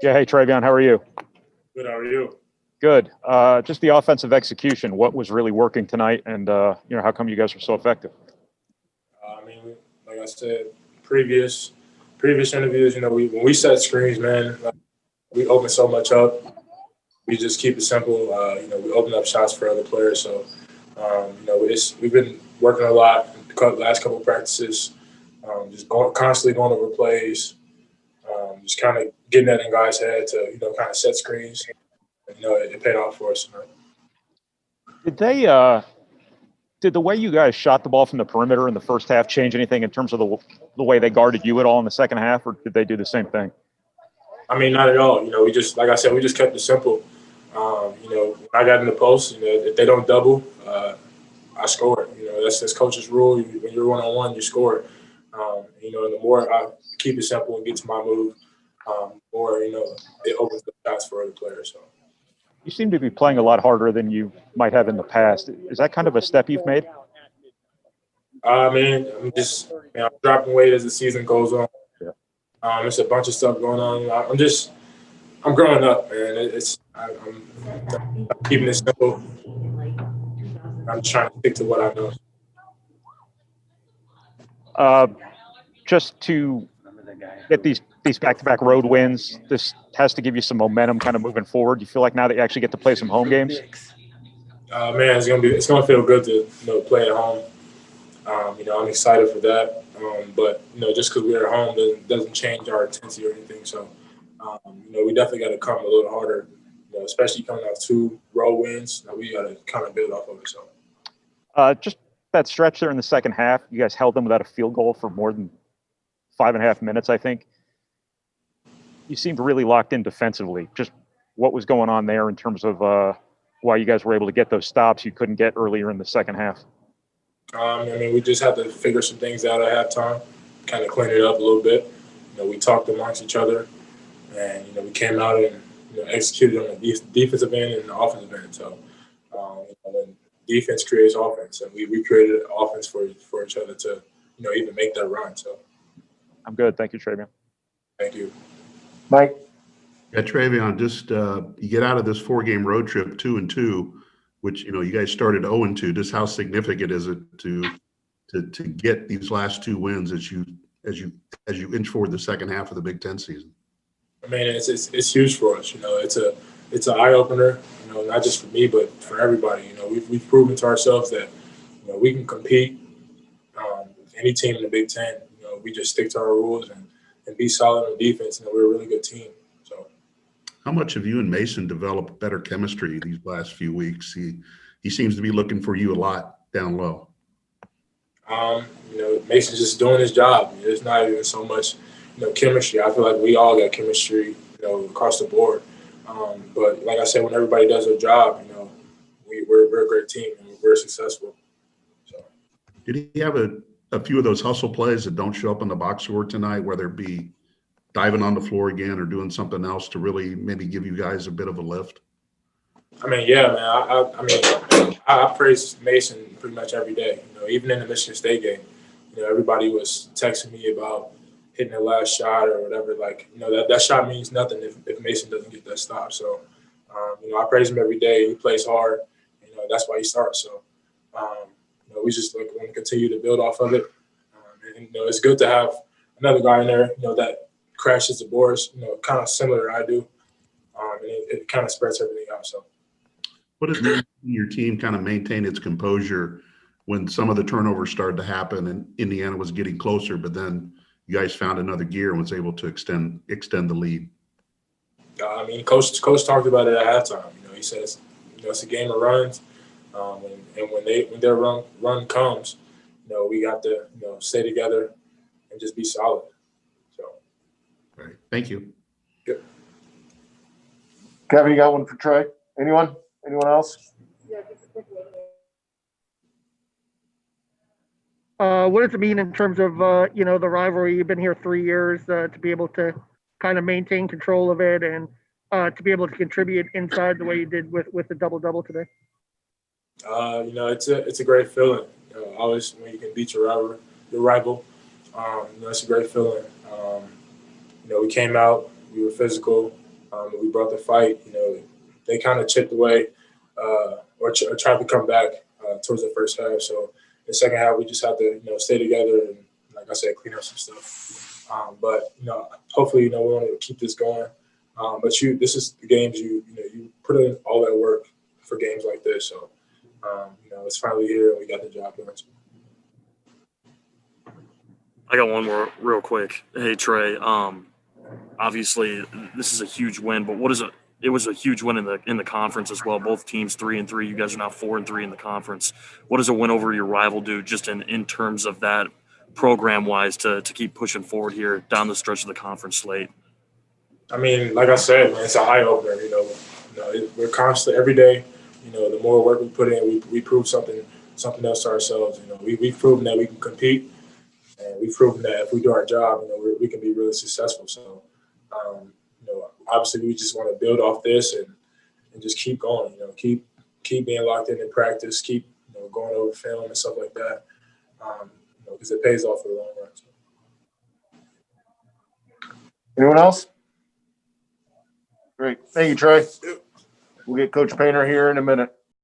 Yeah, hey, Trevion, how are you? Good, how are you? Good. Just the offensive execution. What was really working tonight, and how come you guys were so effective? Like I said, previous interviews, when we set screens, man, like, we open so much up. We just keep it simple. We open up shots for other players. So, we've been working a lot the last couple of practices, constantly going over plays, just kind of getting that in guys' head to, kind of set screens. And, it paid off for us tonight. Did the way you guys shot the ball from the perimeter in the first half change anything in terms of the way they guarded you at all in the second half, or did they do the same thing? Not at all. We just, like I said, we just kept it simple. When I got in the post, if they don't double, I score. That's coach's rule. When you're one-on-one, you score. And the more I keep it simple and get to my move, more, it opens the shots for other players. So. You seem to be playing a lot harder than you might have in the past. Is that kind of a step you've made? I'm dropping weight as the season goes on. Yeah. It's a bunch of stuff going on. I'm growing up, man. I'm keeping it simple. I'm just trying to stick to what I know. Just to get these back-to-back road wins, this has to give you some momentum kind of moving forward. You feel like now that you actually get to play some home games? It's gonna feel good to play at home. I'm excited for that. But just because we're at home doesn't change our intensity or anything. So we definitely got to come a little harder. Especially coming off 2 road wins, we got to kind of build off of it. So just that stretch there in the second half, you guys held them without a field goal for more than 5.5 minutes, I think. You seemed really locked in defensively. Just what was going on there in terms of why you guys were able to get those stops you couldn't get earlier in the second half? We just had to figure some things out at halftime, kind of clean it up a little bit. We talked amongst each other, and we came out and executed on the defensive end and the offensive end. So when defense creates offense, and we created offense for each other to even make that run. So I'm good. Thank you, Trevion. Thank you, Mike. Yeah, Trevion, just you get out of this 4-game road trip 2-2, which you guys started 0-2. Just how significant is it to get these last 2 wins as you inch forward the second half of the Big Ten season? It's huge for us. It's an eye opener. Not just for me, but for everybody. We've proven to ourselves that we can compete with any team in the Big Ten. We just stick to our rules and be solid on defense. We're a really good team. So, how much have you and Mason developed better chemistry these last few weeks? He seems to be looking for you a lot down low. Mason's just doing his job. It's not even so much, chemistry. I feel like we all got chemistry, across the board. But like I said, when everybody does their job, we're a great team and we're successful. So, did he have a few of those hustle plays that don't show up in the box score tonight, whether it be diving on the floor again or doing something else to really maybe give you guys a bit of a lift? Yeah, man. I praise Mason pretty much every day. Even in the Michigan State game, everybody was texting me about hitting the last shot or whatever. Like, that shot means nothing if Mason doesn't get that stop. So, I praise him every day. He plays hard. That's why he starts. So, we just want to continue to build off of it. It's good to have another guy in there, that crashes the boards, kind of similar to I do. And it kind of spreads everything out. So, what does your team kind of maintain its composure when some of the turnovers started to happen and Indiana was getting closer, but then you guys found another gear and was able to extend the lead? Coach talked about it at halftime. He says, it's a game of runs, and when their run comes, we got to stay together and just be solid. So, all right, thank you. Good. Kevin, you got one for Trey? Anyone else? What does it mean in terms of the rivalry? You've been here 3 years to be able to kind of maintain control of it and to be able to contribute inside the way you did with the double today. It's a great feeling. Always when you can beat your rival, it's a great feeling. We came out, we were physical, We brought the fight. They kind of chipped away or tried to come back towards the first half. So the second half, we just have to stay together and, like I said, clean up some stuff. But hopefully, we want to keep this going. But this is the games you put in all that work for games like this. So it's finally here and we got the job done. I got one more real quick. Hey Trey, obviously this is a huge win, but it was a huge win in the conference as well. Both teams 3-3. You guys are now 4-3 in the conference. What does a win over your rival do just in terms of that program wise to keep pushing forward here down the stretch of the conference slate? I mean, like I said, man, it's a eye opener. We're constantly every day. The more work we put in, we prove something else to ourselves. We've proven that we can compete, and we've proven that if we do our job, we can be really successful. So, obviously, we just want to build off this and just keep going. Keep being locked in practice. Keep going over film and stuff like that. Because it pays off for the long run. So. Anyone else? Great. Thank you, Trey. We'll get Coach Painter here in a minute.